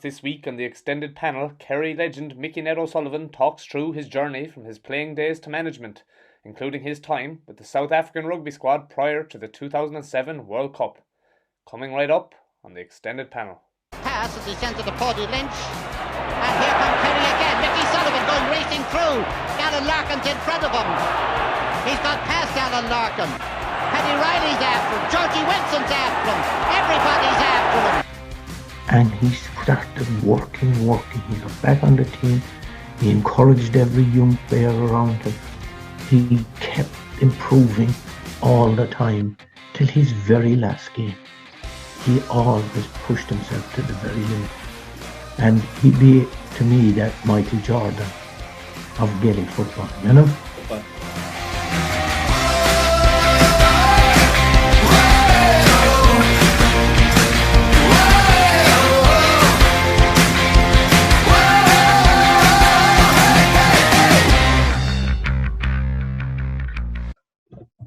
This week on the extended panel, Kerry legend Mickey Ned O Sullivan talks through his journey from his playing days to management, including his time with the South African rugby squad prior to the 2007 World Cup. Coming right up on the extended panel. Pass as he sends it to Paddy Lynch. And here comes Kerry again. Mickey Sullivan going racing through. Alan Larkin's in front of him. He's got past Alan Larkin. Paddy Riley's after him. Georgie Wilson's after him. Everybody's after him. And he started working. He got back on the team. He encouraged every young player around him. He kept improving all the time till his very last game. He always pushed himself to the very limit. And he'd be, to me, that Michael Jordan of Gaelic football, you know?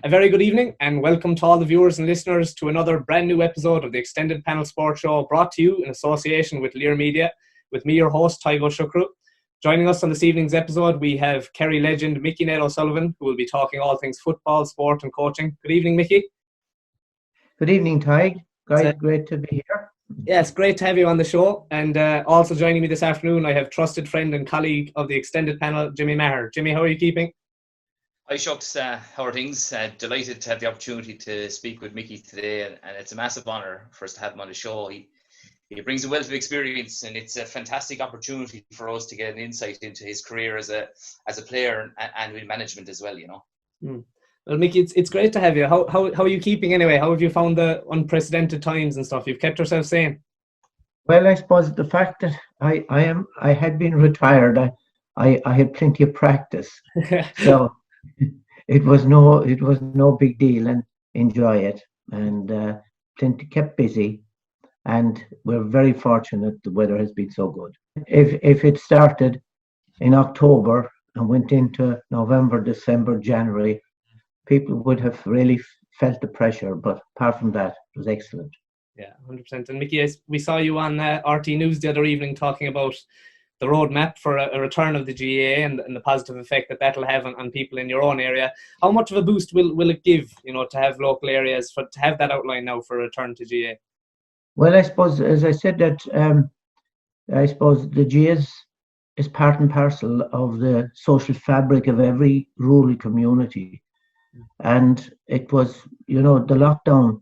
A very good evening and welcome to all the viewers and listeners to another brand new episode of the Extended Panel Sports Show, brought to you in association with Lear Media, with me, your host, Tygo Shukru. Joining us on this evening's episode, we have Kerry legend Mickey Ned O Sullivan, who will be talking all things football, sport and coaching. Good evening, Mickey. Good evening, Ty. Great to be here. Yeah, it's great to have you on the show. And also joining me this afternoon, I have trusted friend and colleague of the Extended Panel, Jimmy Maher. Jimmy, how are you keeping? Hi Shucks, how are things? Delighted to have the opportunity to speak with Mickey today, and it's a massive honour for us to have him on the show. He brings a wealth of experience, and it's a fantastic opportunity for us to get an insight into his career as a player and in management as well, you know. Well, Mickey, it's great to have you. How are you keeping anyway? How have you found the unprecedented times and stuff? You've kept yourself sane. Well, I suppose the fact that I had been retired, I had plenty of practice, so it was no big deal, and enjoy it, and plenty kept busy, and we're very fortunate the weather has been so good. If it started in October and went into November, December, January, people would have really felt the pressure, but apart from that, it was excellent. Yeah, 100%. And Mickey, we saw you on RT News the other evening talking about the roadmap for a return of the GAA and the positive effect that'll have on people in your own area. How much of a boost will it give, to have local areas, to have that outline now for a return to GAA? Well, I suppose, as I said, that I suppose the GAA is part and parcel of the social fabric of every rural community. And it was, the lockdown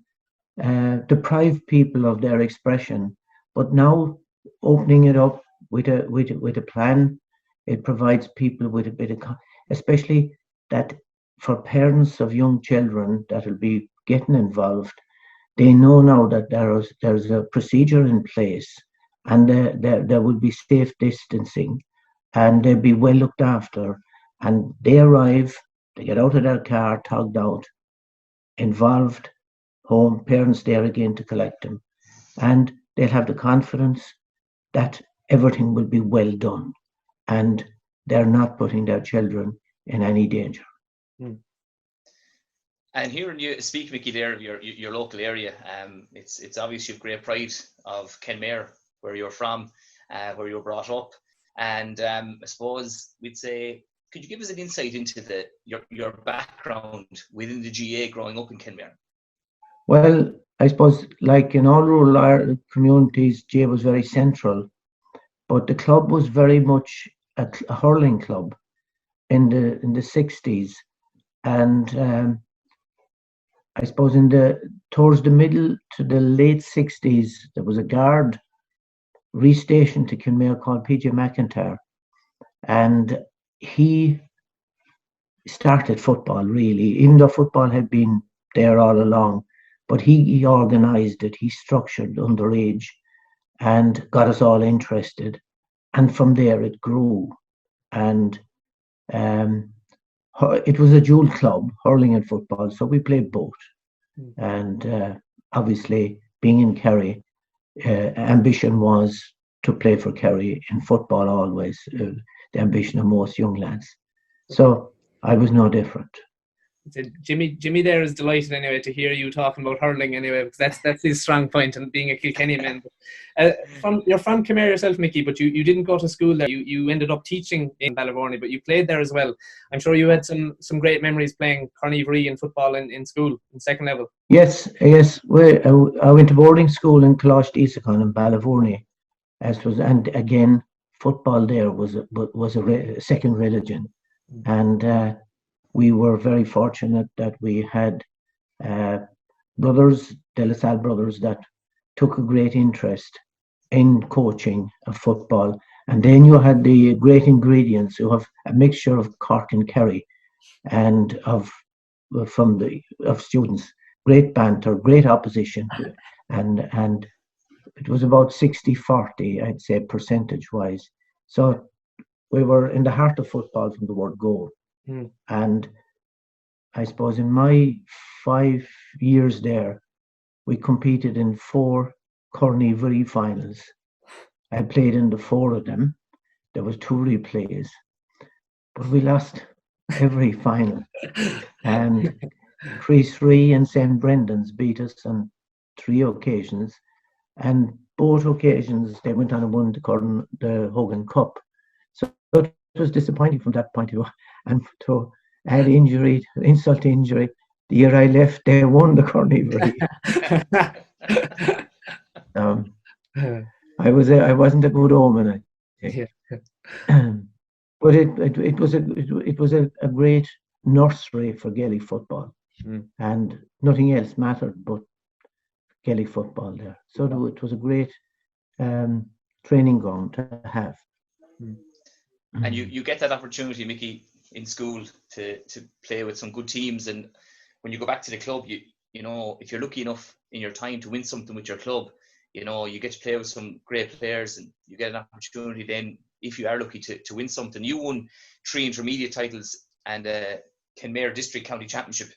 deprived people of their expression, but now opening it up with a plan, it provides people with a bit of, especially that for parents of young children that will be getting involved, they know now that there's a procedure in place, and there will be safe distancing, and they'll be well looked after, and they arrive, they get out of their car, tugged out, involved, home, parents there again to collect them, and they'll have the confidence that everything will be well done, and they're not putting their children in any danger. And hearing you speak, Mickey, there, your local area, it's obvious you have great pride of Kenmare, where you're from, where you were brought up, and I suppose we'd say, could you give us an insight into your background within the GAA growing up in Kenmare? Well, I suppose, like in all rural communities, GAA was very central. But the club was very much a hurling club in the 60s, and I suppose towards the middle to the late 60s, there was a guard restationed to Kenmare called PJ McIntyre, and he started football really, even though football had been there all along. But he organised it, he structured underage, and got us all interested, and from there it grew, and it was a dual club, hurling and football, so we played both. And obviously, being in Kerry, ambition was to play for Kerry in football always, the ambition of most young lads. So I was no different. Jimmy there is delighted anyway to hear you talking about hurling anyway, because that's his strong point, and being a Kilkenny man. You're from Khmer yourself, Mickey, but you didn't go to school there. You ended up teaching in Ballyvorney, but you played there as well. I'm sure you had some great memories playing Carnivore and football in school, in second level. Yes. I went to boarding school in Closh Isakon in Ballyvorney, and again, football there was a second religion, and we were very fortunate that we had brothers, De La Salle brothers, that took a great interest in coaching of football. And then you had the great ingredients. You have a mixture of Cork and Kerry, and of students. Great banter, great opposition, and it was about 60-40, I'd say, percentage-wise. So we were in the heart of football from the word go. And I suppose in my 5 years there, we competed in 4 Carnivore finals. I played in the 4 of them. There was 2 replays, but we lost every final. And Crease and St. Brendan's beat us on 3 occasions, and both occasions they went on and won the Hogan Cup. So it was disappointing from that point of view. And to add insult to injury, the year I left, they won the Carnivore. I wasn't a good omen, I think. But it was a great nursery for Gaelic football, and nothing else mattered but Gaelic football there. So it was a great training ground to have. And you get that opportunity, Mickey, in school to play with some good teams, and when you go back to the club, you know, if you're lucky enough in your time to win something with your club, you know, you get to play with some great players, and you get an opportunity then, if you are lucky, to win something. You won 3 intermediate titles and Kenmare District County Championship.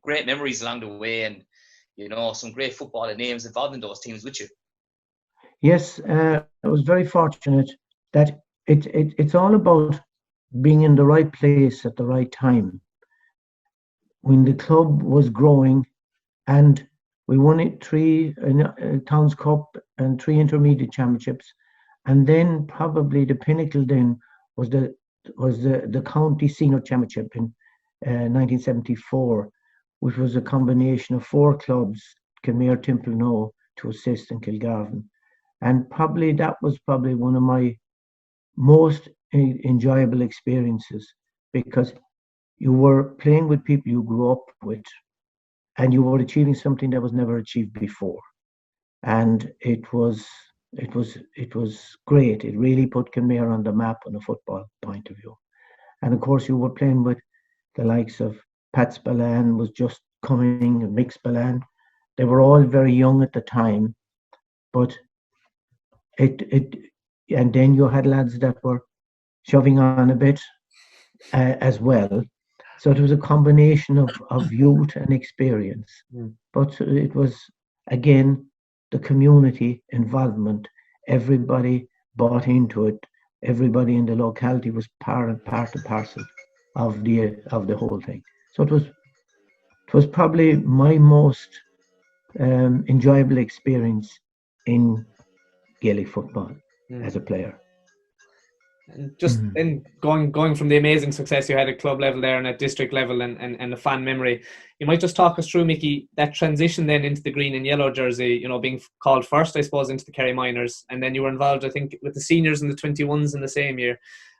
Great memories along the way, and you know, some great football and names involved in those teams with you. Yes, I was very fortunate that it's all about being in the right place at the right time. When the club was growing, and we won 3 Towns Cup and 3 intermediate championships, and then probably the pinnacle then was the county senior championship in 1974, which was a combination of 4 clubs, Kenmare, Timplenoe, to assist in Kilgarvan. And probably that was one of my most enjoyable experiences, because you were playing with people you grew up with, and you were achieving something that was never achieved before. And it was great. It really put Kenmare on the map on a football point of view. And of course, you were playing with the likes of Pat Spillane was just coming, and Mick Spillane. They were all very young at the time, but and then you had lads that were shoving on a bit as well. So it was a combination of youth and experience. But it was, again, the community involvement. Everybody bought into it. Everybody in the locality was part and parcel of the whole thing. So it was probably my most enjoyable experience in Gaelic football as a player. And just then going from the amazing success you had at club level there and at district level, and the fan memory, you might just talk us through, Mickey, that transition then into the green and yellow jersey, you know, being called first, I suppose, into the Kerry Minors, and then you were involved, I think, with the seniors and the 21s in the same year.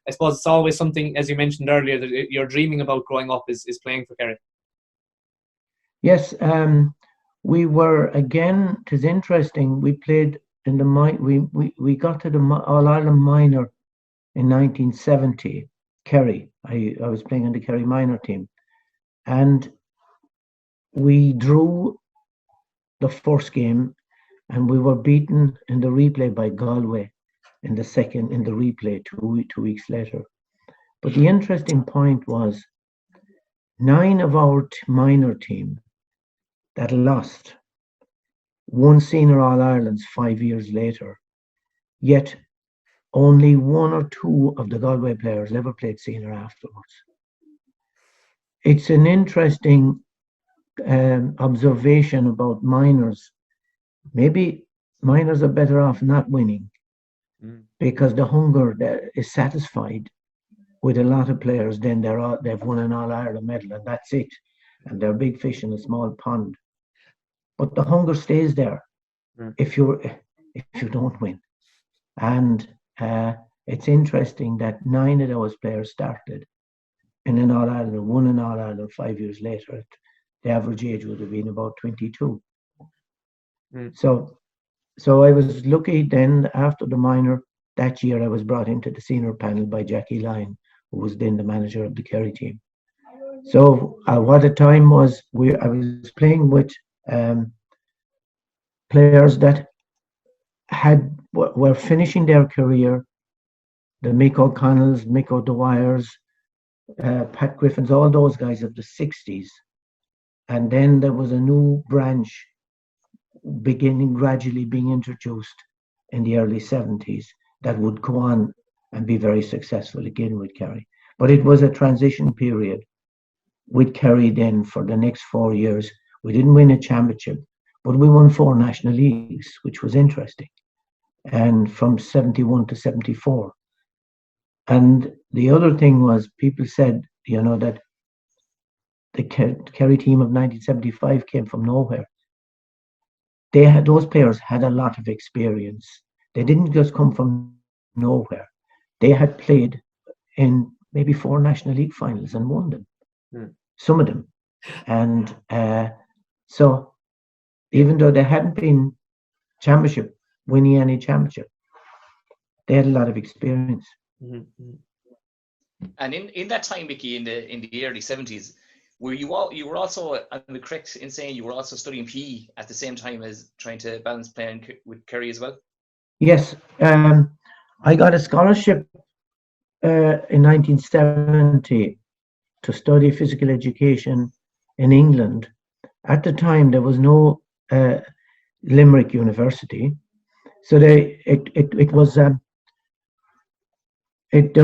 I suppose it's always something, as you mentioned earlier, that you're dreaming about growing up is playing for Kerry. Yes, we were, again, it is interesting, we played in the we got to the All-Ireland Minor in 1970, Kerry. I was playing in the Kerry minor team, and we drew the first game, and we were beaten in the replay by Galway in the replay two weeks later. But the interesting point was 9 of our minor team that lost won Senior All-Irelands 5 years later, yet only 1 or 2 of the Galway players ever played senior afterwards. it's an interesting observation about minors. Maybe minors are better off not winning because the hunger that is satisfied with a lot of players. Then they've won an All Ireland medal and that's it, and they're big fish in a small pond. But the hunger stays there if you don't win. And it's interesting that 9 of those players started in an All Ireland and won an All Ireland 5 years later. The average age would have been about 22. So I was lucky then after the minor that year. I was brought into the senior panel by Jackie Lyon, who was then the manager of the Kerry team. So what the time was, I was playing with players that were finishing their career. The Mick O'Connells, Mick O'Dwyers, Pat Griffins, all those guys of the 60s. And then there was a new branch gradually being introduced in the early 70s that would go on and be very successful again with Kerry. But it was a transition period with Kerry then for the next 4 years. We didn't win a championship, but we won 4 national leagues, which was interesting. And from 71 to 74. And the other thing was, people said, that the Kerry team of 1975 came from nowhere. Those players had a lot of experience. They didn't just come from nowhere. They had played in maybe 4 National League finals and won them, some of them. And so even though they hadn't been winning any championship, they had a lot of experience. And in that time, Mickey, in the early 70s, you were also, I'm correct in saying you were also studying PE at the same time as trying to balance playing with Kerry as well? Yes, I got a scholarship in 1970 to study physical education in England. At the time, there was no Limerick University, so there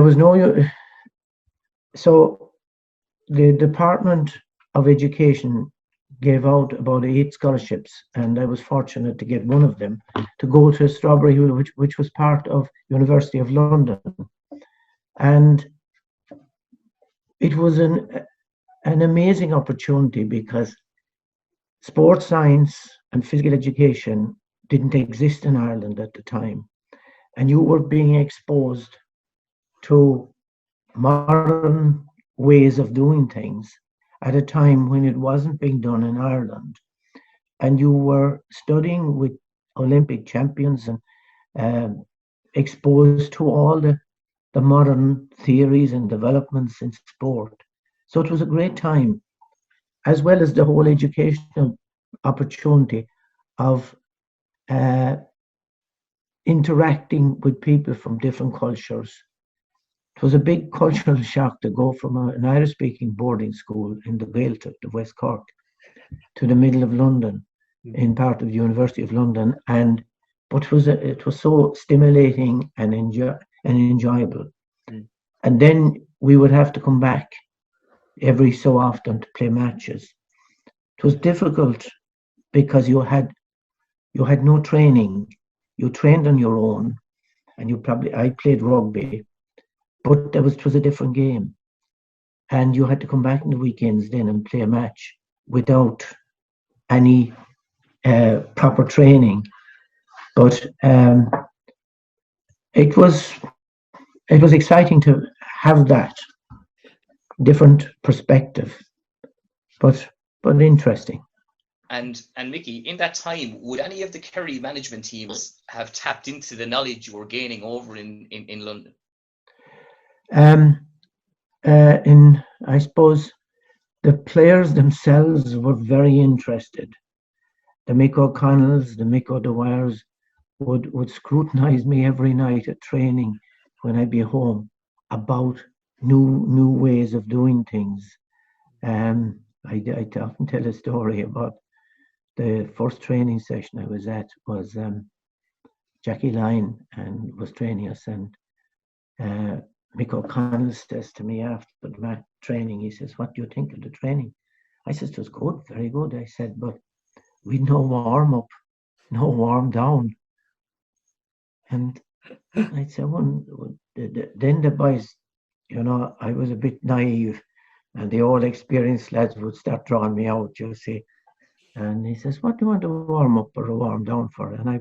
was no. So the Department of Education gave out about 8 scholarships, and I was fortunate to get one of them to go to Strawberry Hill, which was part of University of London. And it was an amazing opportunity because sports science and physical education didn't exist in Ireland at the time. And you were being exposed to modern ways of doing things at a time when it wasn't being done in Ireland. And you were studying with Olympic champions and exposed to all the modern theories and developments in sport. So it was a great time, as well as the whole educational opportunity of interacting with people from different cultures. It was a big cultural shock to go from an Irish-speaking boarding school in the Gaeltacht of West Cork to the middle of London, in part of the University of London, but it was so stimulating and enjoyable. And then we would have to come back every so often to play matches. It was difficult because you had no training. You trained on your own, and I played rugby. But it was a different game. And you had to come back in the weekends then and play a match without any proper training. But it was exciting to have that different perspective, but interesting. And Mickey, in that time, would any of the Kerry management teams have tapped into the knowledge you were gaining over in London? I suppose the players themselves were very interested. The Mick O'Connells, the Mick O'Dwyers would scrutinize me every night at training when I'd be home about new ways of doing things. I often tell a story about the first training session I was at was Jackie Lyon and was training us, and Mick O'Connell says to me after the match training, he says, "What do you think of the training?" I says, "It was good, very good." I said, "But we'd no warm up, no warm down." And I said, then the boys, I was a bit naive, and the old experienced lads would start drawing me out, you see. And he says, "What do you want to warm up or a warm down for?" And I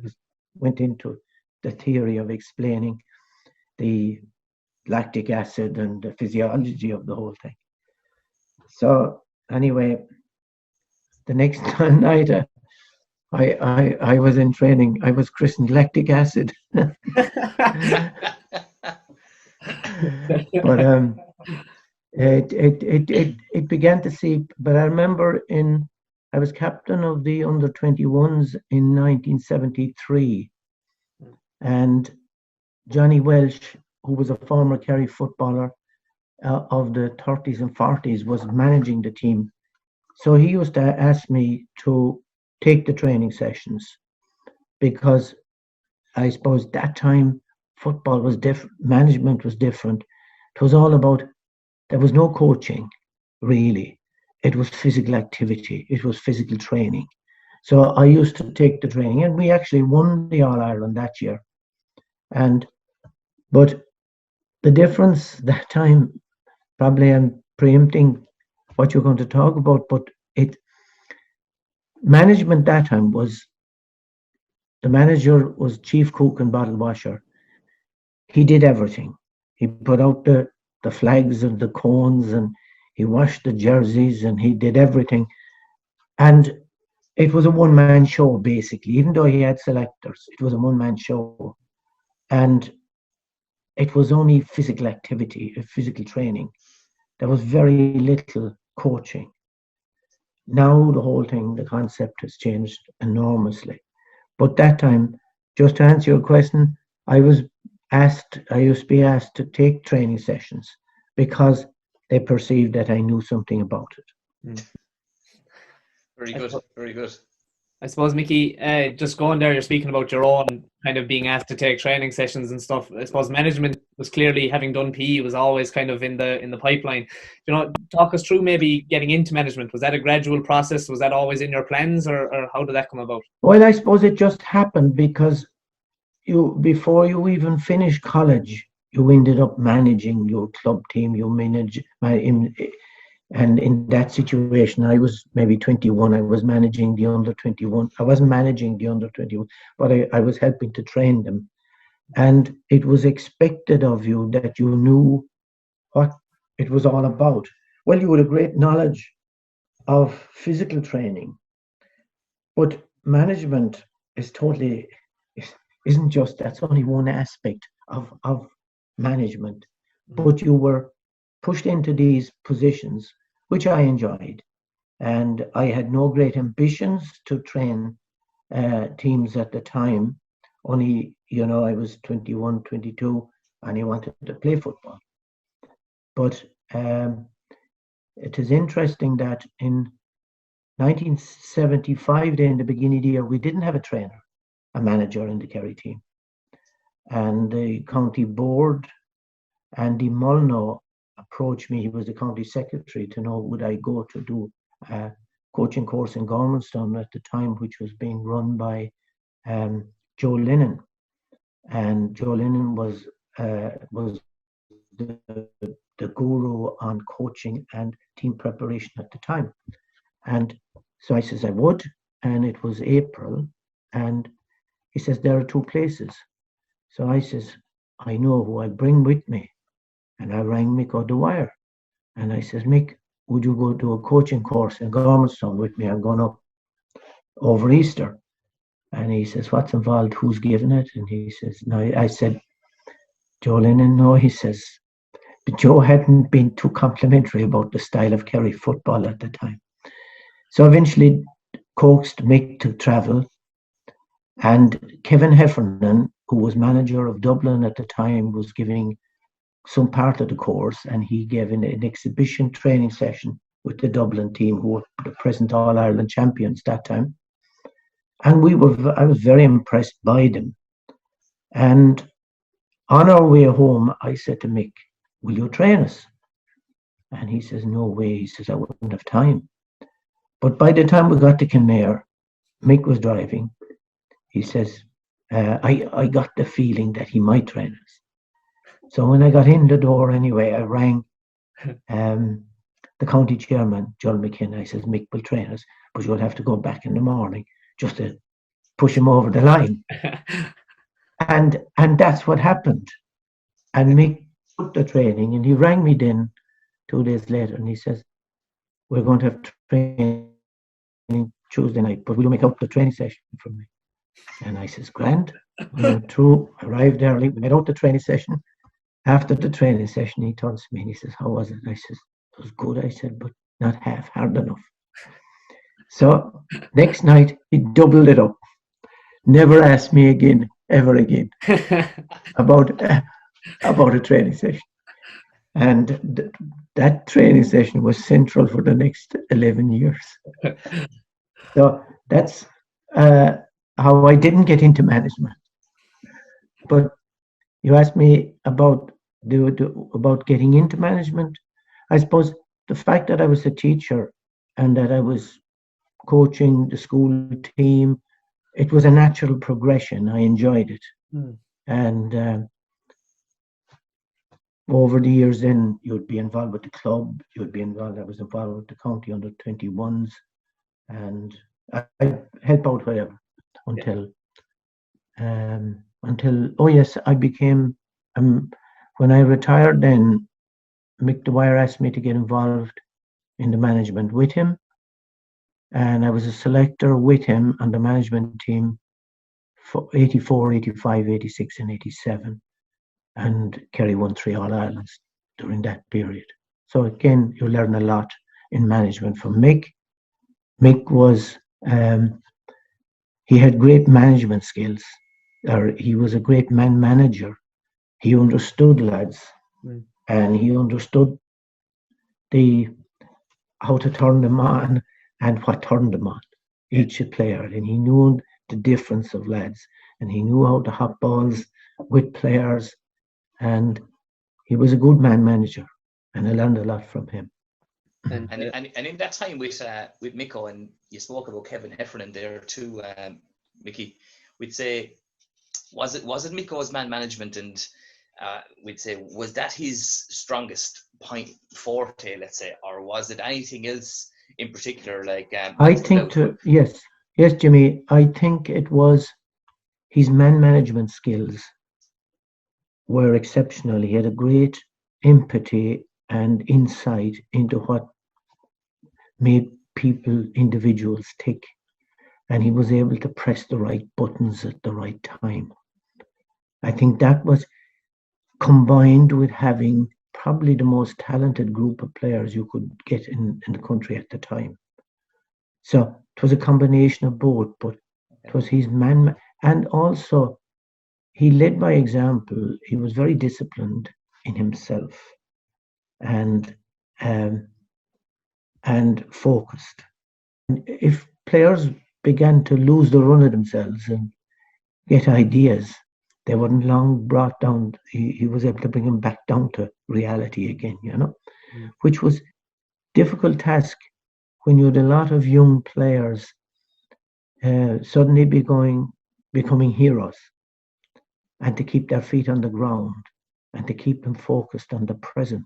went into the theory of explaining the lactic acid and the physiology of the whole thing. So anyway, the next night I was in training. I was christened lactic acid. But it began to seep. But I remember I was captain of the under 21s in 1973, and Johnny Welsh, who was a former Kerry footballer of the 30s and 40s, was managing the team. So he used to ask me to take the training sessions, because I suppose that time football was different, management was different. It was all about, there was no coaching, really. It was physical activity, it was physical training. So I used to take the training, and we actually won the All Ireland that year. But the difference that time, probably I'm preempting what you're going to talk about, but management that time was, the manager was chief cook and bottle washer. He did everything. He put out the flags and the cones, and he washed the jerseys, and he did everything. And it was a one-man show, basically. Even though he had selectors, it was a one-man show. And it was only physical activity, physical training. There was very little coaching. Now the whole thing, the concept has changed enormously. But that time, just to answer your question, I used to be asked to take training sessions because they perceived that I knew something about it. Very good, very good. I suppose, Mickey, just going there, you're speaking about your own kind of being asked to take training sessions and stuff. I suppose management was clearly, having done PE, was always kind of in the pipeline. Talk us through maybe getting into management. Was that a gradual process? Was that always in your plans, or how did that come about? Well, I suppose it just happened because before you even finish college, you ended up managing your club team. You manage, and in that situation, I was maybe 21. I was managing the under 21. I wasn't managing the under 21, but I was helping to train them. And it was expected of you that you knew what it was all about. Well, you had a great knowledge of physical training, but management isn't just, that's only one aspect of management. But you were pushed into these positions, which I enjoyed. And I had no great ambitions to train teams at the time. Only, I was 21, 22, and I wanted to play football. But it is interesting that in 1975, in the beginning of the year, we didn't have a manager in the Kerry team. And the county board, Andy Molyneux, approached me. He was the county secretary, to know would I go to do a coaching course in Gormanstown at the time, which was being run by Joe Lennon. And Joe Lennon was the guru on coaching and team preparation at the time. And so I says I would, and it was April, and he says there are two places. So I says, I know who I bring with me. And I rang Mick O'Dwyer, and I says, Mick, would you go to a coaching course in Gormanstown with me? I'm going up over Easter. And he says, what's involved? Who's giving it? And he says, no. I said, Joe Lennon. No, he says, but Joe hadn't been too complimentary about the style of Kerry football at the time. So eventually coaxed Mick to travel. And Kevin Heffernan, who was manager of Dublin at the time, was giving some part of the course, and he gave an exhibition training session with the Dublin team, who were the present All-Ireland champions that time. And I was very impressed by them. And on our way home, I said to Mick, will you train us? And he says, no way. He says, I wouldn't have time. But by the time we got to Kenmare, Mick was driving. He says, I got the feeling that he might train us. So when I got in the door anyway, I rang the county chairman, John McKenna. I says, Mick will train us, but you'll have to go back in the morning just to push him over the line. and that's what happened. And Mick took the training, and he rang me then 2 days later, and he says, we're going to have training Tuesday night, but will you make out the training session for me? And I says, grand. We went through, arrived early, we made out the training session. After the training session, he turns to me and he says, how was it? I says, it was good. I said, but not half hard enough. So next night, he doubled it up. Never asked me again, ever again, about a training session. And that training session was central for the next 11 years. So that's how I didn't get into management. But you asked me about getting into management. I suppose the fact that I was a teacher and that I was coaching the school team, it was a natural progression. I enjoyed it. And over the years, then you'd be involved with the club. I was involved with the county under 21s, and I help out whatever until oh yes, I became when I retired. Then Mick Dwyer asked me to get involved in the management with him, and I was a selector with him on the management team for 84, 85, 86, and 87. And Kerry won 3 All-Irelands during that period. So again, you learn a lot in management from Mick. Mick was, he had great management skills. He was a great manager. He understood lads, and he understood how to turn them on and what turned them on, each player. And he knew the difference of lads, and he knew how to hop balls with players. And he was a good man-manager, and I learned a lot from him. And in that time with Micko, and you spoke about Kevin Heffernan there too, Mickey, we'd say, was it Micko's man management, and we'd say, was that his strongest point forte, let's say, or was it anything else in particular? Like I think yes, Jimmy, I think it was his man management skills were exceptional. He had a great empathy and insight into what made individuals tick, and he was able to press the right buttons at the right time. I think that was combined with having probably the most talented group of players you could get in the country at the time. So it was a combination of both, but it was his man, and also he led by example. He was very disciplined in himself and focused. And if players began to lose the run of themselves and get ideas, they weren't long brought down. He was able to bring them back down to reality again, which was a difficult task when you had a lot of young players suddenly becoming heroes, and to keep their feet on the ground and to keep them focused on the present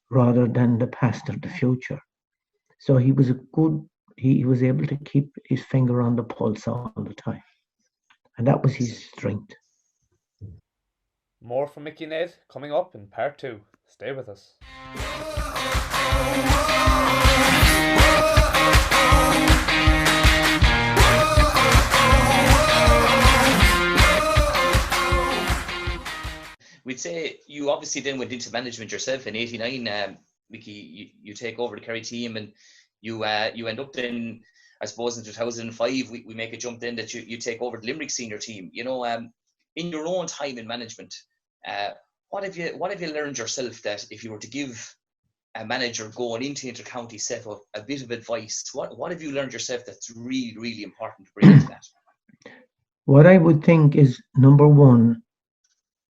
rather than the past or the future. So he was able to keep his finger on the pulse all the time. And that was his strength. More from Mickey Ned coming up in part 2. Stay with us. We'd say you obviously then went into management yourself in '89. Mickey, you take over the Kerry team, and you end up then, I suppose, in 2005. We make a jump then that you take over the Limerick senior team. In your own time in management, what have you learned yourself that if you were to give a manager going into inter-county setup a bit of advice, what have you learned yourself that's really, really important to bring into that? What I would think is, number one,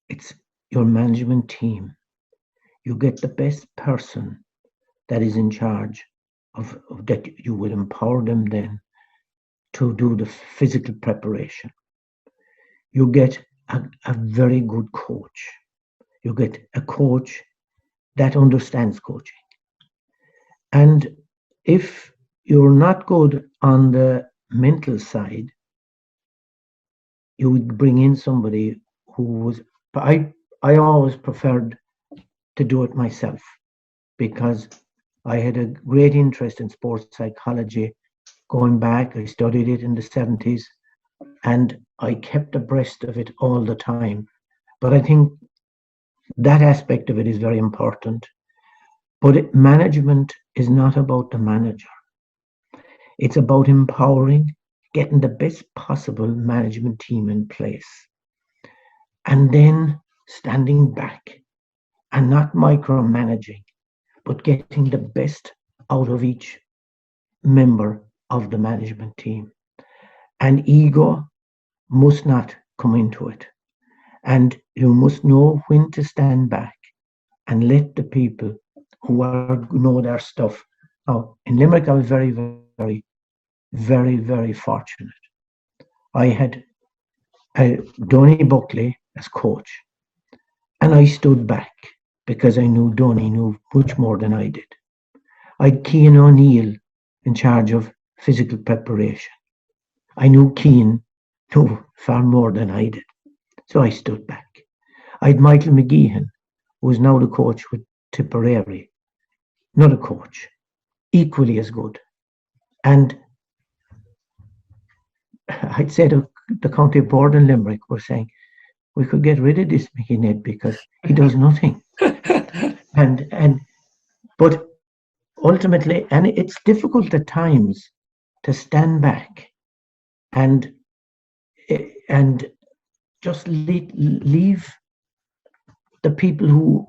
it's your management team. you get the best person that is in charge of that. You will empower them then to do the physical preparation. You get a very good coach. You get a coach that understands coaching. And if you're not good on the mental side, you would bring in somebody who was. I always preferred to do it myself because I had a great interest in sports psychology. Going back, I studied it in the 70s and I kept abreast of it all the time. But I think that aspect of it is very important. But management is not about the manager. It's about empowering, getting the best possible management team in place, and then standing back and not micromanaging, but getting the best out of each member of the management team. And ego must not come into it. And you must know when to stand back and let the people who know their stuff. Now, in Limerick, I was very fortunate. I had Donny Buckley as coach, and I stood back because I knew Donny knew much more than I did. I had Cian O'Neill in charge of physical preparation. I knew Cian knew far more than I did, so I stood back. I had Michael McGeehan, who is now the coach with Tipperary, not a coach, equally as good. And I'd say the county board in Limerick were saying, we could get rid of this Mickey Ned because he does nothing. But ultimately, and it's difficult at times to stand back and just leave the people who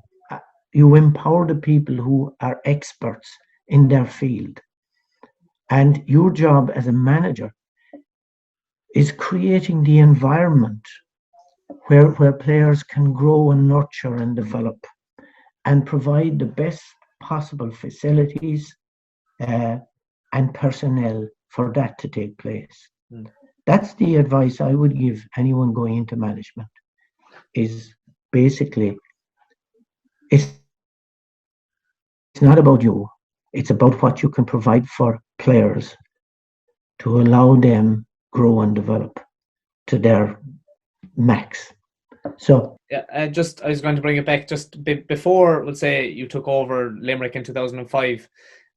you empower, the people who are experts in their field. And your job as a manager is creating the environment where players can grow and nurture and develop and provide the best possible facilities and personnel for that to take place. That's the advice I would give anyone going into management, is basically it's not about you, it's about what you can provide for players to allow them grow and develop to their max. So yeah, I was going to bring it back just before, let's say, you took over Limerick in 2005.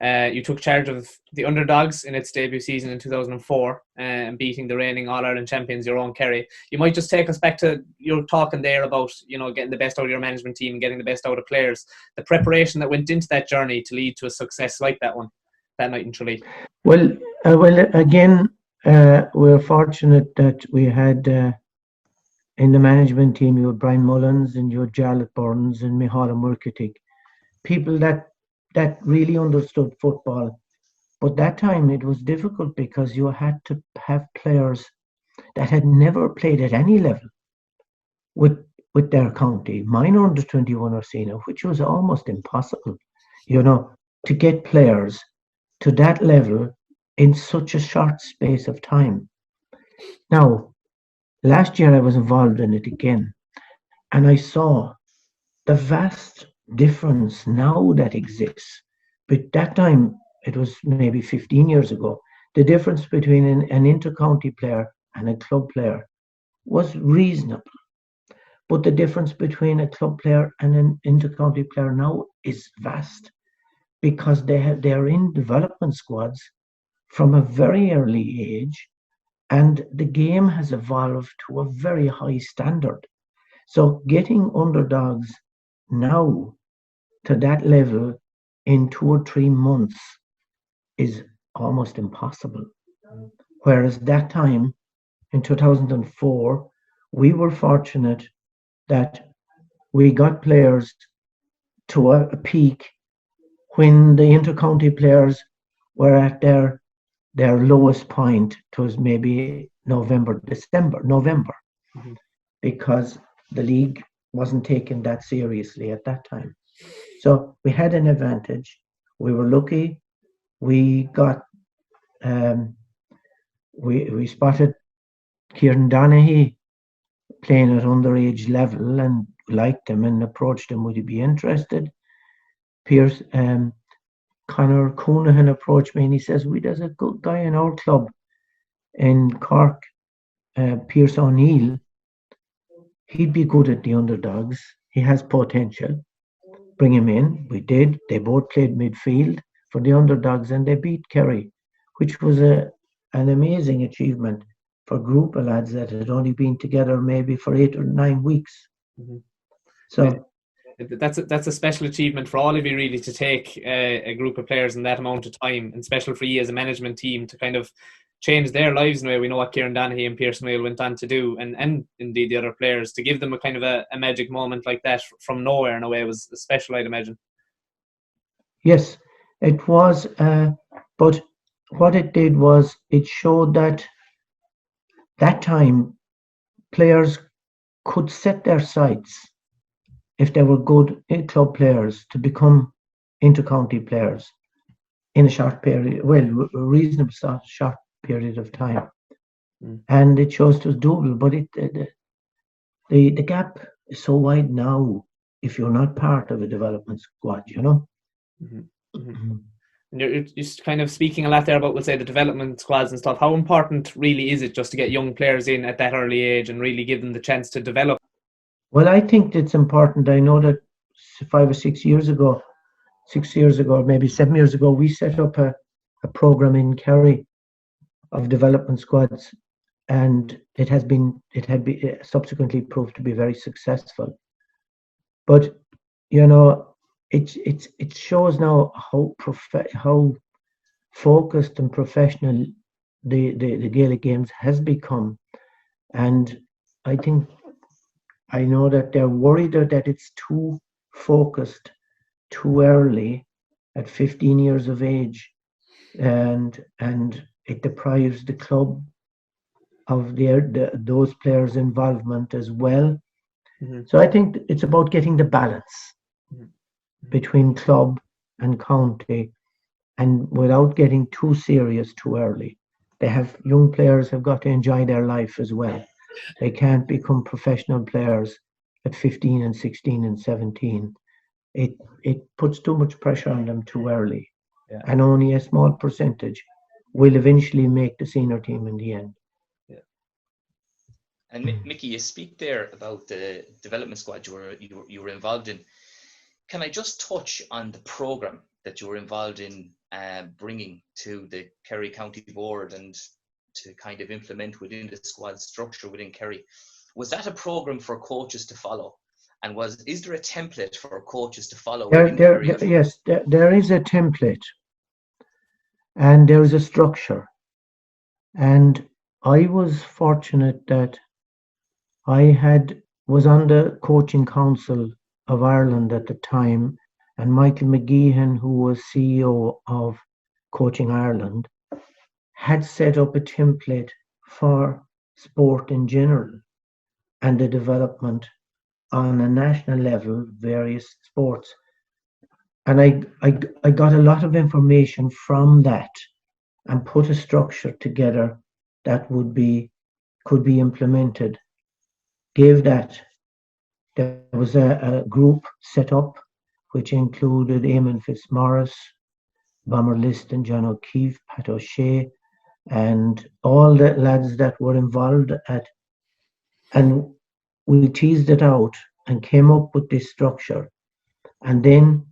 You took charge of the Underdogs in its debut season in 2004 and beating the reigning All-Ireland champions, your own Kerry. You might just take us back to your talking there about, getting the best out of your management team and getting the best out of players, the preparation that went into that journey to lead to a success like that one, that night in Tralee. Well, again, we're fortunate that we had in the management team, you had Brian Mullins and you had Jarlath Burns and Micheál Murkitig, people that really understood football. But that time it was difficult because you had to have players that had never played at any level with their county, minor under 21 or senior, which was almost impossible, to get players to that level in such a short space of time. Now, last year I was involved in it again, and I saw the vast difference now that exists. But that time, it was maybe 15 years ago, the difference between an inter-county player and a club player was reasonable. But the difference between a club player and an inter-county player now is vast, because they're in development squads from a very early age, and the game has evolved to a very high standard. So getting Underdogs now to that level in 2 or 3 months is almost impossible. Whereas that time, in 2004, we were fortunate that we got players to a peak when the inter-county players were at their lowest point. It was maybe November, because the league wasn't taken that seriously at that time. So we had an advantage. We were lucky. We got we spotted Kieran Donaghy playing at underage level and liked him and approached him. Would he be interested? Pierce Conor Coonahan approached me and he says, there's a good guy in our club in Cork, Pierce O'Neill. He'd be good at the underdogs. He has potential. Bring him in. We did. They both played midfield for the underdogs and they beat Kerry, which was an amazing achievement for a group of lads that had only been together maybe for 8 or 9 weeks. Mm-hmm. So that's a special achievement for all of you, really, to take a group of players in that amount of time, and special for you as a management team to kind of change their lives in a way. We know what Kieran Donaghy and Pearson O'Neill went on to do, and indeed the other players, to give them a kind of a magic moment like that from nowhere in a way was special, I'd imagine. Yes, it was. But what it did was it showed that time players could set their sights, if they were good club players, to become inter-county players in a short period, well, a reasonable short period of time. And it shows it was doable, but the gap is so wide now if you're not part of a development squad, you know. Mm-hmm. Mm-hmm. And you're just kind of speaking a lot there about, we'll say, the development squads and stuff. How important really is it just to get young players in at that early age and really give them the chance to develop? Well, I think it's important. I know that 5 or 6 years ago, maybe 7 years ago, we set up a program in Kerry of development squads, and it had been subsequently proved to be very successful. But you know, it shows now how focused and professional the Gaelic games has become, and I know that they're worried that it's too focused too early at 15 years of age, and it deprives the club of those players' involvement as well. Mm-hmm. So I think it's about getting the balance between club and county, and without getting too serious too early. Young players have got to enjoy their life as well. They can't become professional players at 15 and 16 and 17. It puts too much pressure on them too early. Yeah. And only a small percentage will eventually make the senior team in the end. Yeah. And Mickey, you speak there about the development squad you were involved in. Can I just touch on the programme that you were involved in bringing to the Kerry County Board and to kind of implement within the squad structure within Kerry? Was that a programme for coaches to follow? And is there a template for coaches to follow? Yes, there is a template and there is a structure. And I was fortunate that I was on the coaching council of Ireland at the time, and Michael McGeehan, who was CEO of Coaching Ireland, had set up a template for sport in general and the development on a national level, various sports. And I got a lot of information from that and put a structure together that could be implemented. There was a group set up which included Eamon Fitzmaurice, Bomber Liston, John O'Keefe, Pat O'Shea, and all the lads that were involved and we teased it out and came up with this structure. And then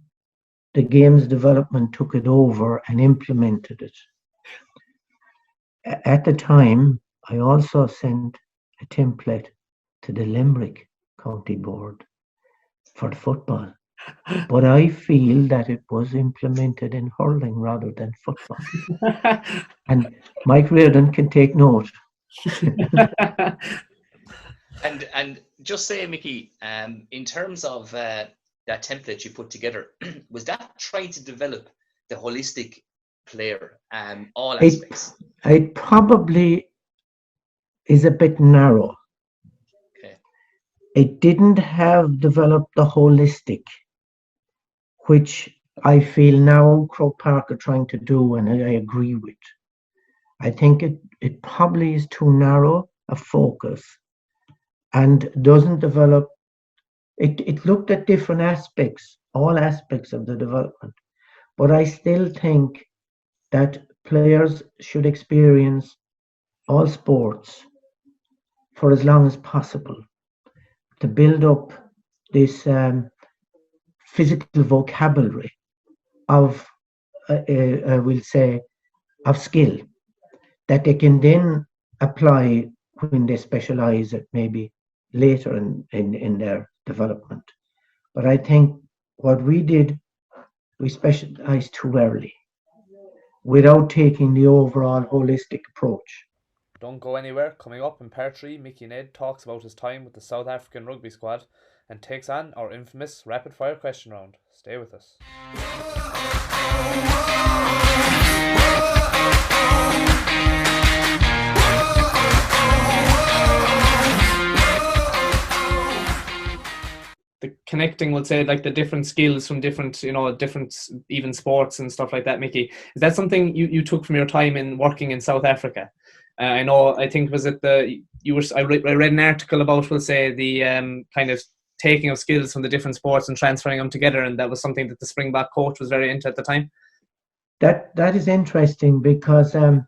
the games development took it over and implemented it. At the time, I also sent a template to the Limerick County Board for the football. But I feel that it was implemented in hurling rather than football. And Mike Reardon can take note. And just say, Mickey, in terms of that template you put together, was that trying to develop the holistic player, all aspects? It probably is a bit narrow. Okay. It didn't have developed the holistic. which I feel now Croke Park are trying to do, and I agree with. I think it probably is too narrow a focus and doesn't develop. It looked at different aspects, all aspects of the development, but I still think that players should experience all sports for as long as possible to build up this physical vocabulary of, we'll say, of skill that they can then apply when they specialize at maybe later in their development. But I think what we did, we specialized too early without taking the overall holistic approach. Don't go anywhere. Coming up in part 3, Mickey Ned talks about his time with the South African rugby squad and takes on our infamous rapid fire question round. Stay with us. The connecting, we'll say, like the different skills from different, different even sports and stuff like that, Mickey. Is that something you took from your time in working in South Africa? I think was it I read an article about, we'll say, the kind of taking of skills from the different sports and transferring them together, and that was something that the Springbok coach was very into at the time. That is interesting because I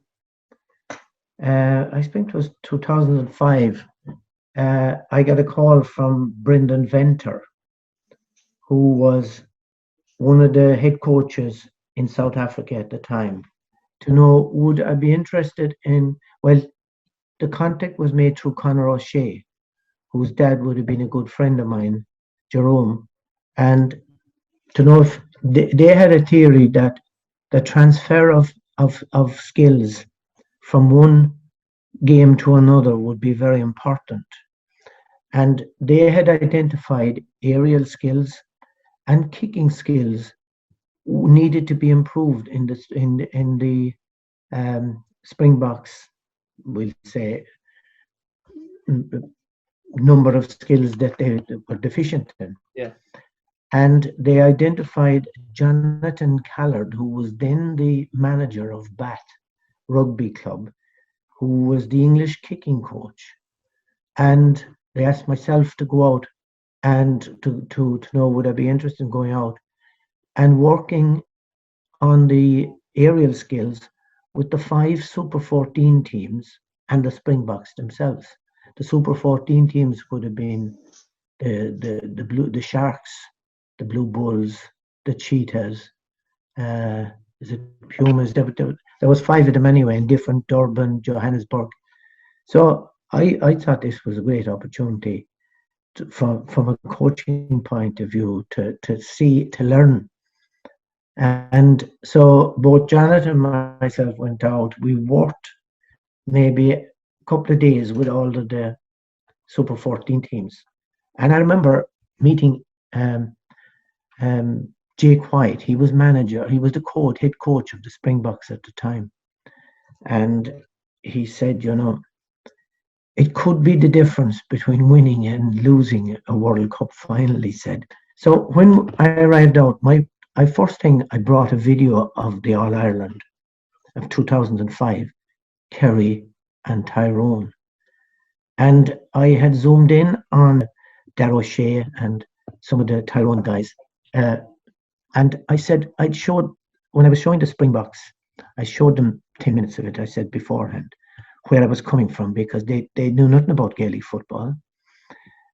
think it was 2005. I got a call from Brendan Venter, who was one of the head coaches in South Africa at the time, to know would I be interested in, well, the contact was made through Conor O'Shea, whose dad would have been a good friend of mine, Jerome, and to know if they had a theory that the transfer of skills from one game to another would be very important. And they had identified aerial skills and kicking skills needed to be improved in the Springboks, we'll say, number of skills that they were deficient in. Yeah. And they identified Jonathan Callard, who was then the manager of Bath Rugby Club, who was the English kicking coach. And they asked myself to go out and to know would I be interested in going out and working on the aerial skills with the 5 Super 14 teams and the Springboks themselves. The Super 14 teams would have been the Sharks, the Blue Bulls, the Cheetahs, the Pumas. There was 5 of them anyway, in different Durban, Johannesburg. So I thought this was a great opportunity from a coaching point of view to learn. And so both Janet and myself went out. We worked maybe a couple of days with all of the Super 14 teams. And I remember meeting Jake White. He was manager. He was the head coach of the Springboks at the time. And he said, it could be the difference between winning and losing a World Cup final, he said. So when I arrived out, my first thing, I brought a video of the All-Ireland of 2005, Kerry and Tyrone. And I had zoomed in on Darragh O'Shea and some of the Tyrone guys. And I said, when I was showing the Springboks, I showed them 10 minutes of it, I said beforehand, where I was coming from, because they knew nothing about Gaelic football.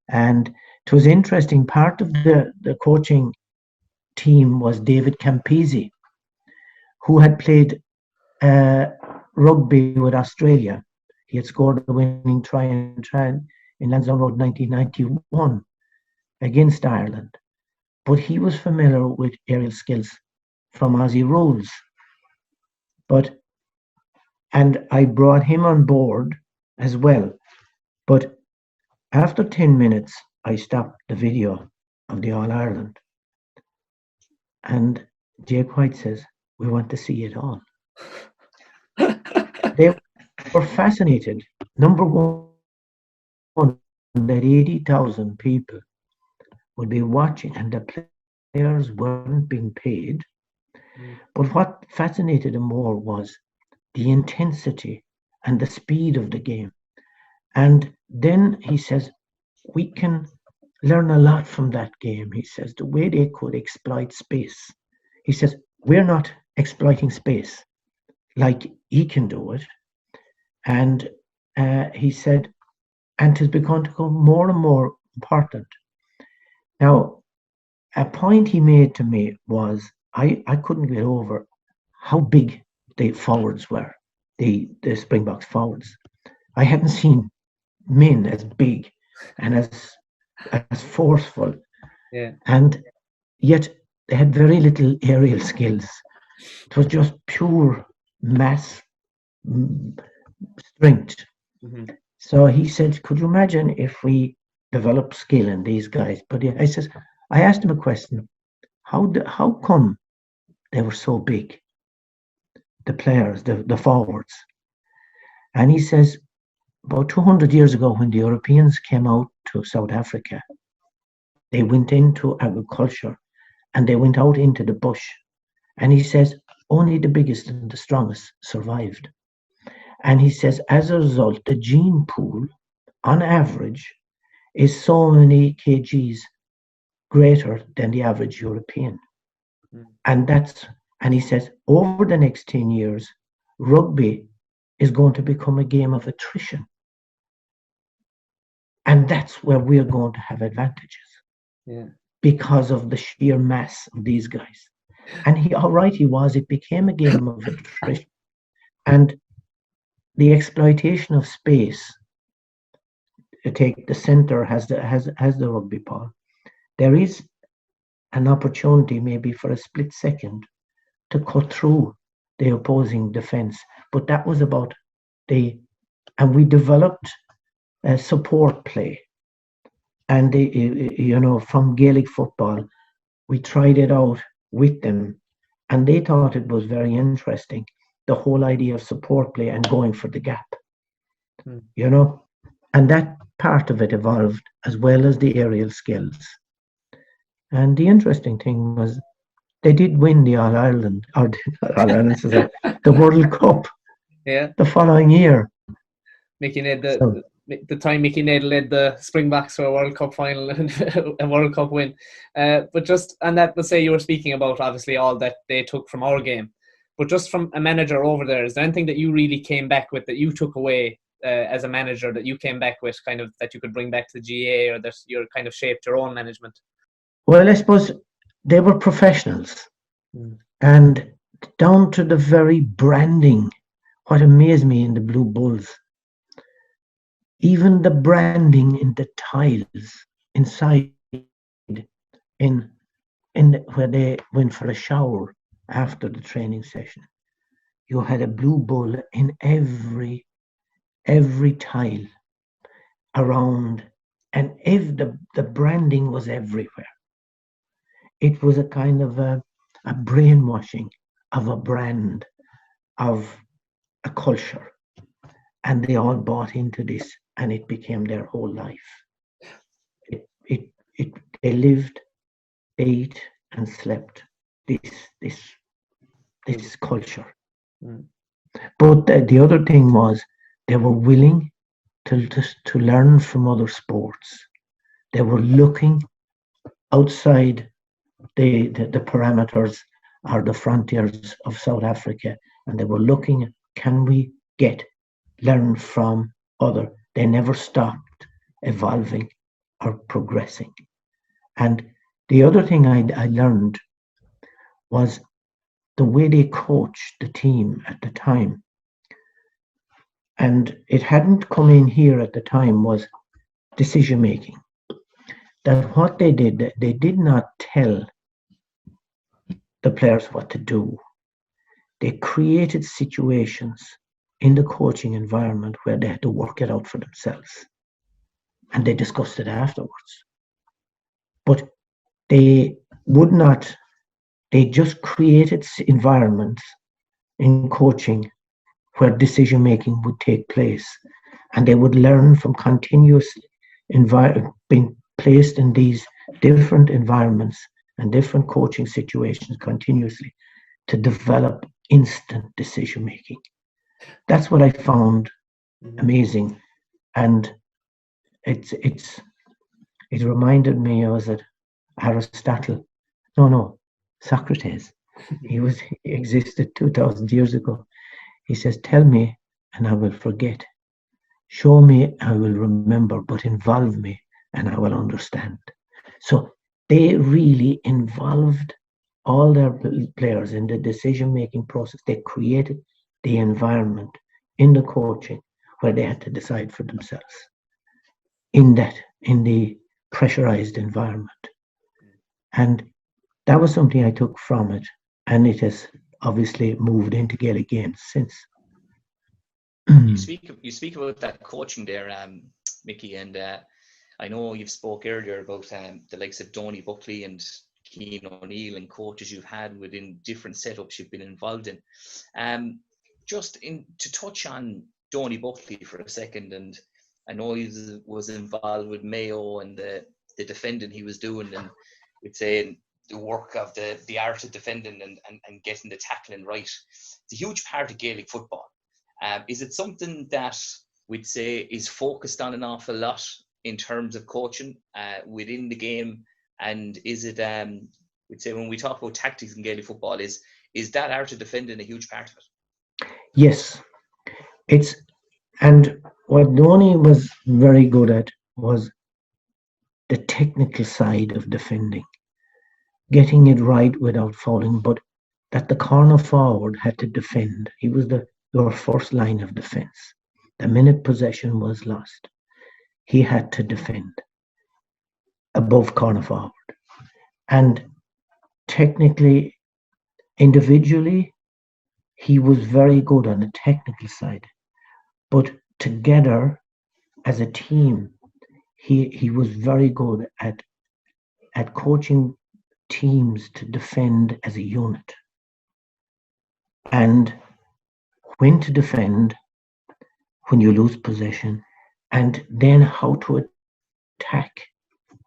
And it was interesting, part of the coaching team was David Campese, who had played rugby with Australia. He had scored the winning try in Lansdowne Road 1991 against Ireland. But he was familiar with aerial skills from Aussie rules. And I brought him on board as well. But after 10 minutes, I stopped the video of the All-Ireland. And Jake White says, we want to see it all. They were fascinated. Number one, that 80,000 people would be watching, and the players weren't being paid. But what fascinated him more was the intensity and the speed of the game. And then he says, we can learn a lot from that game. He says, the way they could exploit space. He says, we're not exploiting space like he can do it. And he said, and it's begun to become more and more important. Now, a point he made to me was, I couldn't get over how big the forwards were, the Springboks forwards. I hadn't seen men as big and as forceful. Yeah. And yet they had very little aerial skills. It was just pure mass strength. Mm-hmm. So he said, could you imagine if we develop skill in these guys? But I asked him a question. How come they were so big, the players, the forwards? And he says, about 200 years ago, when the Europeans came out to South Africa, they went into agriculture and they went out into the bush. And he says, only the biggest and the strongest survived. And he says, as a result, the gene pool, on average, is so many kgs greater than the average European. And he says, over the next 10 years, rugby is going to become a game of attrition. And that's where we're going to have advantages. Yeah. Because of the sheer mass of these guys. And how right he was, it became a game of attrition. And the exploitation of space, take the centre has the rugby ball. There is an opportunity maybe for a split second to cut through the opposing defence. But that was about and we developed a support play. And from Gaelic football, we tried it out with them, and they thought it was very interesting, the whole idea of support play and going for the gap. And that part of it evolved as well as the aerial skills. And the interesting thing was they did win the All-Ireland, or the World Cup the following year. Mickey Ned, the time Mickey Ned led the Springboks to a World Cup final and a World Cup win. But just, and that would say you were speaking about obviously all that they took from our game. But just from a manager over there, is there anything that you really came back with that you took away as a manager that you came back with kind of that you could bring back to the GAA, or that you kind of shaped your own management? Well, I suppose they were professionals. And down to the very branding, what amazed me in the Blue Bulls, even the branding in the tiles inside in where they went for a shower after the training session, you had a blue bull in every tile around, and the branding was everywhere. It was a kind of a brainwashing of a brand, of a culture, and they all bought into this, and it became their whole life. They lived, ate, and slept this culture. But the other thing was they were willing to learn from other sports. They were looking outside the parameters or the frontiers of South Africa, and they were looking, can we learn from other? They never stopped evolving or progressing. And the other thing I learned was the way they coached the team at the time. And it hadn't come in here at the time, was decision making. That what they did not tell the players what to do. They created situations in the coaching environment where they had to work it out for themselves. And they discussed it afterwards. But they just created environments in coaching where decision making would take place. And they would learn from continuously being placed in these different environments and different coaching situations continuously to develop instant decision making. That's what I found amazing, and it reminded me, was it Aristotle? No, Socrates. He existed 2,000 years ago. He says, "Tell me, and I will forget. Show me, I will remember, but involve me, and I will understand." So they really involved all their players in the decision-making process. They created the environment in the coaching where they had to decide for themselves in the pressurized environment. And that was something I took from it, and it has obviously moved into Gaelic games since. You speak about that coaching there, Mickey, and I know you've spoke earlier about the likes of Donny Buckley and Cian O'Neill and coaches you've had within different setups you've been involved in. To touch on Donny Buckley for a second, and I know he was involved with Mayo and the defending he was doing, and we'd say the work of the art of defending and getting the tackling right. It's a huge part of Gaelic football. Is it something that we'd say is focused on an awful lot in terms of coaching within the game? And is it, we'd say when we talk about tactics in Gaelic football, is that art of defending a huge part of it? Yes, and what Donny was very good at was the technical side of defending, getting it right without falling, but that the corner forward had to defend. He was your first line of defense. The minute possession was lost, he had to defend above corner forward. And technically, individually, he was very good on the technical side. But together, as a team, he was very good at coaching teams to defend as a unit. And when to defend when you lose possession, and then how to attack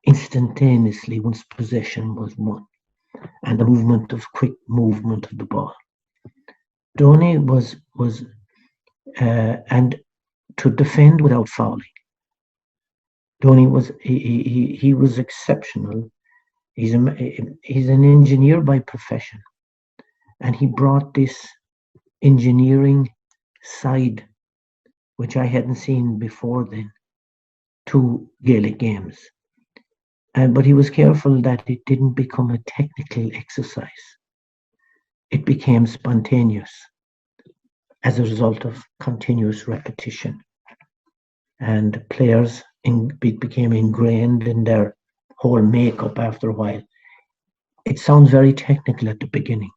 instantaneously once possession was won, and the quick movement of the ball. Donny was and to defend without fouling. Donny was he was exceptional. He's an engineer by profession, and he brought this engineering side, which I hadn't seen before then, to Gaelic games. But he was careful that it didn't become a technical exercise. It became spontaneous as a result of continuous repetition. And players became ingrained in their whole makeup after a while. It sounds very technical at the beginning,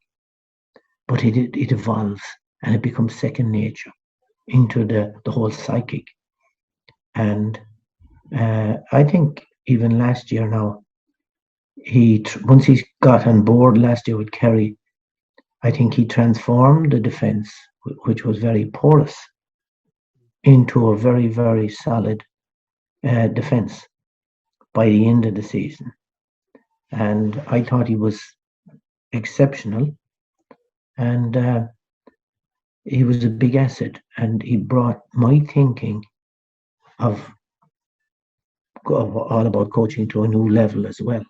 but it evolves and it becomes second nature into the whole psychic. And I think even last year now, once he got on board last year with Kerry, I think he transformed the defence, which was very porous, into a very, very solid defence by the end of the season. And I thought he was exceptional, and he was a big asset, and he brought my thinking of all about coaching to a new level as well.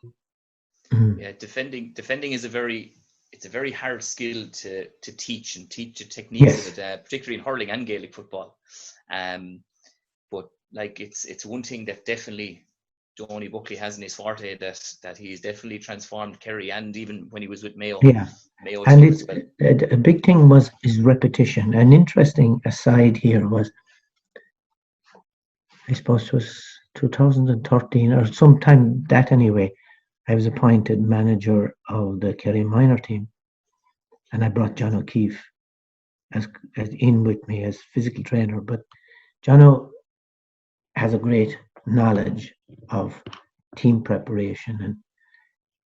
Yeah, defending is a very hard skill to teach and teach the techniques of it, particularly in hurling and Gaelic football. But like it's one thing that definitely Donny Buckley has in his forte, that he's definitely transformed Kerry, and even when he was with Mayo. Yeah, Mayo, and it's a big thing was his repetition. An interesting aside here was, I suppose it was 2013 or sometime that anyway, I was appointed manager of the Kerry minor team, and I brought John O'Keefe as in with me as physical trainer. But John has a great knowledge of team preparation, and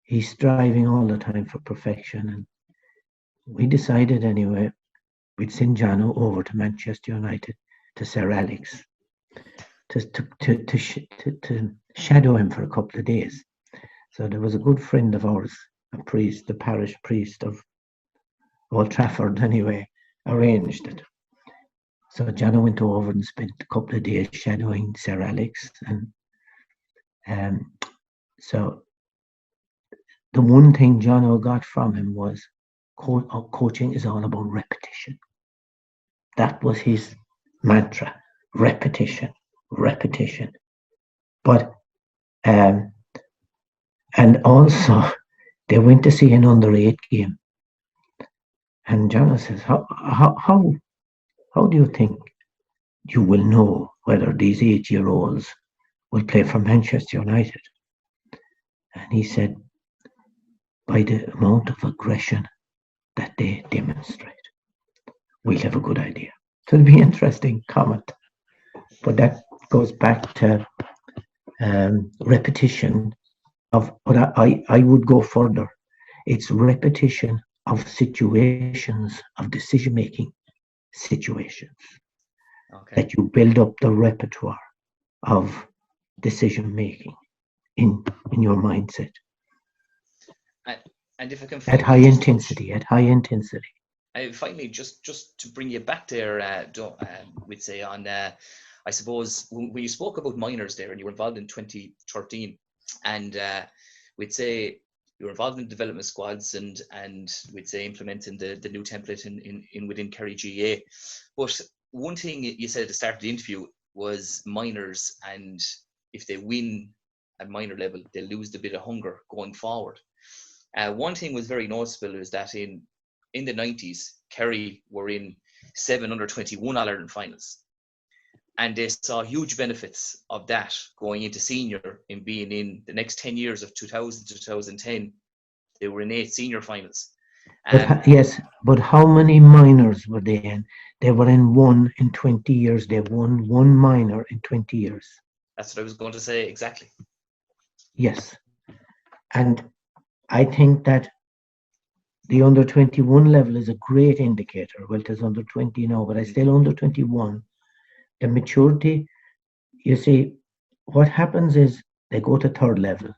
he's striving all the time for perfection. And we decided anyway, we'd send John over to Manchester United, to Sir Alex, to shadow him for a couple of days. So there was a good friend of ours, a priest, the parish priest of Old Trafford anyway, arranged it. So Johnny went over and spent a couple of days shadowing Sir Alex. And so the one thing Johnny got from him was coaching is all about repetition. That was his mantra, repetition, repetition. But, and also they went to see an under-8 game. And Johnny says, how do you think you will know whether these 8-year-olds will play for Manchester United? And he said, by the amount of aggression that they demonstrate, we'll have a good idea. So it'll be an interesting comment. But that goes back to repetition of, but I would go further. It's repetition of situations, of decision-making situations. Okay. That you build up the repertoire of decision-making in your mindset. And if I can at high intensity. Finally, just to bring you back there, we'd say on, I suppose, when you spoke about minors there and you were involved in 2013, and we'd say you were involved in development squads and we'd say implementing the new template in within Kerry GAA. But one thing you said at the start of the interview was minors, and if they win at minor level, they lose a bit of hunger going forward. One thing was very noticeable is that in the 90s, Kerry were in 7 under-21 All-Ireland finals. And they saw huge benefits of that going into senior, in being in the next 10 years of 2000 to 2010. They were in 8 senior finals. Yes, but how many minors were they in? They were in 1 in 20 years. They won 1 minor in 20 years. That's what I was going to say, exactly. Yes. And I think that the under-21 level is a great indicator. Well, it is under-20 now, but I still under-21. The maturity, you see, what happens is they go to 3rd level.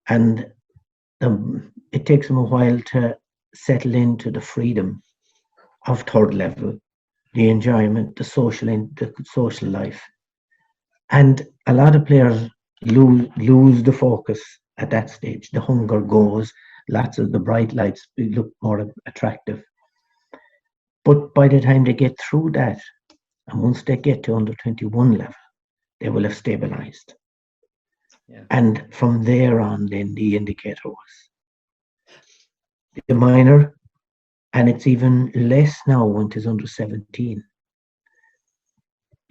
And it takes them a while to settle into the freedom of 3rd level, the enjoyment, the social life. And a lot of players lose the focus at that stage. The hunger goes, lots of the bright lights look more attractive. But by the time they get through that, and once they get to under-21 level, they will have stabilized. Yeah. And from there on, then the indicator was the minor, and it's even less now when it is under-17.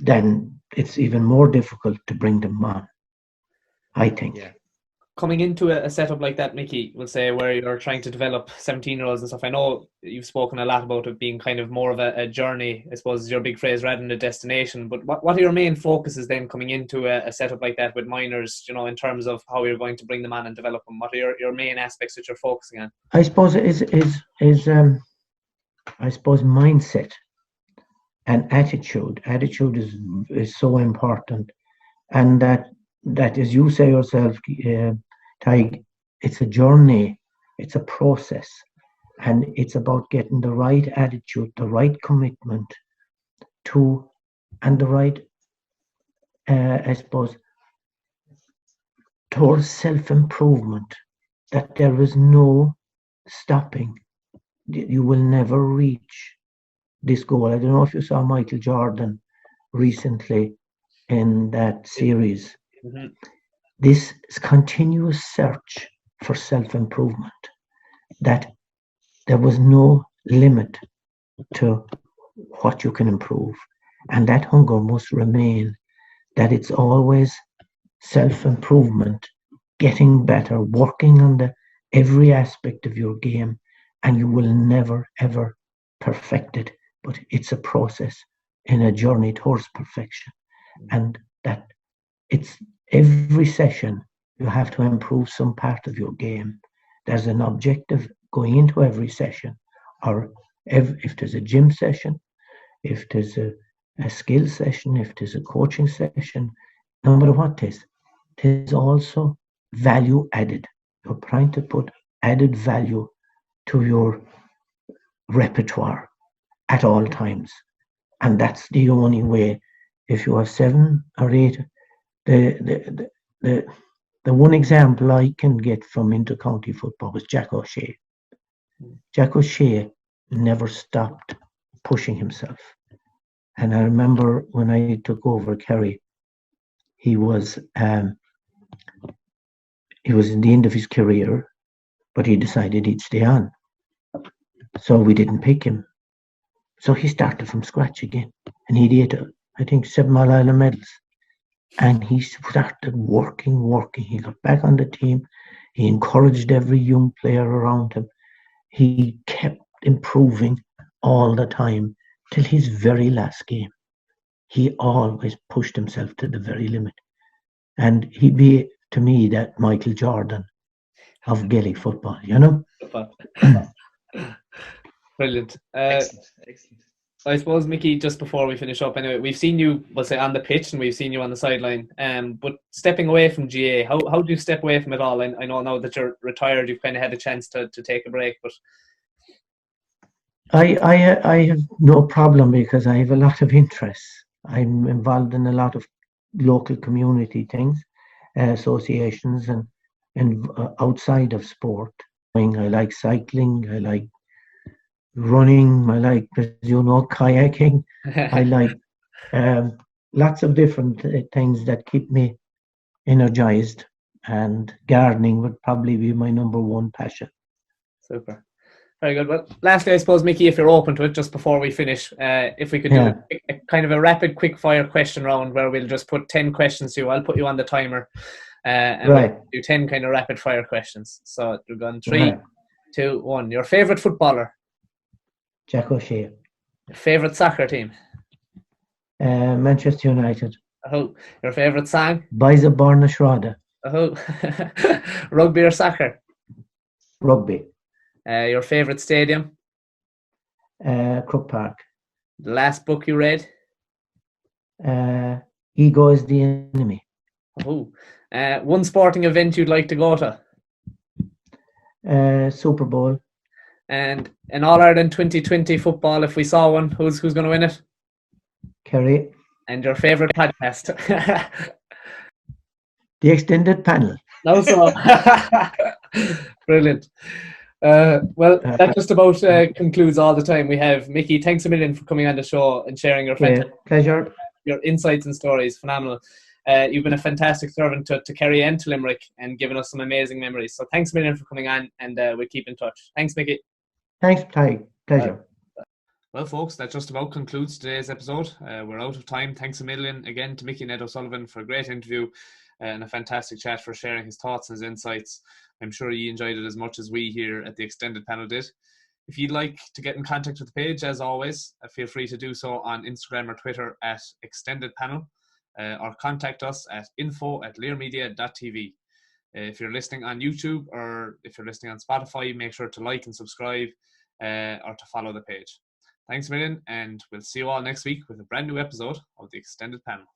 Then it's even more difficult to bring them on, I think. Yeah. Coming into a setup like that, Mickey, we'll say, where you're trying to develop 17-year-olds and stuff, I know you've spoken a lot about it being kind of more of a journey, I suppose is your big phrase, rather than a destination. But what are your main focuses then coming into a setup like that with minors, you know, in terms of how you're going to bring them on and develop them? What are your main aspects that you're focusing on? I suppose is mindset and attitude. Attitude is so important, and that as you say yourself, Tig, it's a journey, it's a process, and it's about getting the right attitude, the right commitment to, and the right, I suppose, towards self-improvement, that there is no stopping. You will never reach this goal. I don't know if you saw Michael Jordan recently in that series. Mm-hmm. This continuous search for self-improvement, that there was no limit to what you can improve. And that hunger must remain, that it's always self-improvement, getting better, working on every aspect of your game, and you will never, ever perfect it. But it's a process in a journey towards perfection. And that it's every session you have to improve some part of your game. There's an objective going into every session, or if there's a gym session, if there's a skill session, if there's a coaching session, no matter what it is also value added. You're trying to put added value to your repertoire at all times. And that's the only way. If you have 7 or 8, the one example I can get from inter-county football was Jack O'Shea. Jack O'Shea never stopped pushing himself. And I remember when I took over Kerry, he was in the end of his career, but he decided he'd stay on. So we didn't pick him. So he started from scratch again. And he ate, I think, 7 All-Ireland medals. And he started working. He got back on the team. He encouraged every young player around him. He kept improving all the time till his very last game. He always pushed himself to the very limit. And he'd be, to me, that Michael Jordan of Gaelic football, you know? Brilliant. Excellent. I suppose, Mickey, just before we finish up, anyway, we've seen you, we'll say, on the pitch and we've seen you on the sideline. But stepping away from GA, how do you step away from it all? I know now that you're retired, you've kind of had a chance to take a break, but I have no problem because I have a lot of interests. I'm involved in a lot of local community things, associations, and outside of sport. I like cycling. I like running. I like, as you know, kayaking. I like lots of different things that keep me energized. And gardening would probably be my number one passion. Super. Very good. Well, lastly, I suppose, Mickey, if you're open to it, just before we finish, if we could do a kind of a rapid quick-fire question round where we'll just put 10 questions to you. I'll put you on the timer. And we'll do 10 kind of rapid-fire questions. So we're going 3, 2, 1. Your favourite footballer? Jack O'Shea. Your favourite soccer team? Manchester United. Oh, your favourite song? Baisa Barna Shrada. Oh, rugby or soccer? Rugby. Your favourite stadium? Crook Park. The last book you read? Ego is the Enemy. Oh, one sporting event you'd like to go to? Super Bowl. And in All-Ireland 2020 football, if we saw one, who's going to win it? Kerry. And your favourite podcast? The Extended Panel. No, so. Brilliant. Well, that just about concludes all the time we have. Mickey, thanks a million for coming on the show and sharing your pleasure. Your insights and stories. Phenomenal. You've been a fantastic servant to Kerry and to Limerick and given us some amazing memories. So thanks a million for coming on, and we'll keep in touch. Thanks, Mickey. Thanks, Ty. Pleasure. Well, folks, that just about concludes today's episode. We're out of time. Thanks a million again to Mickey Ned O Sullivan for a great interview and a fantastic chat, for sharing his thoughts and his insights. I'm sure you enjoyed it as much as we here at the Extended Panel did. If you'd like to get in contact with the page, as always, feel free to do so on Instagram or Twitter at Extended Panel, or contact us at info@learmedia.tv. If you're listening on YouTube or if you're listening on Spotify, make sure to like and subscribe or to follow the page. Thanks a million, and we'll see you all next week with a brand new episode of the Extended Panel.